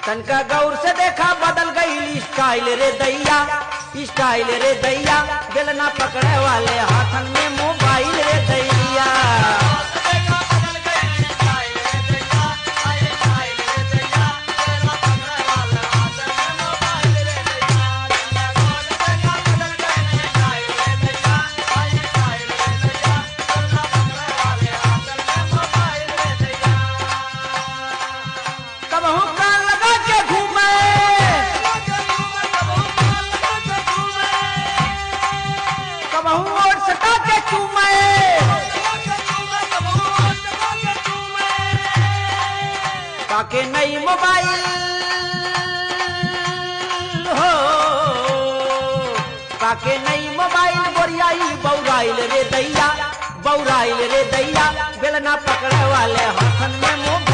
तनका गौर से देखा बदल गई स्टाइल रे दैया, स्टाइल रे दैया। बेलना पकड़े वाले हाथन में मोबाइल रे दैया। पाके नई मोबाइल हो, पाके नई मोबाइल बोरियाई बौराइल रे दैया, बौराइल रे दैया। बेलना पकड़े वाले हाथन में मोबाइल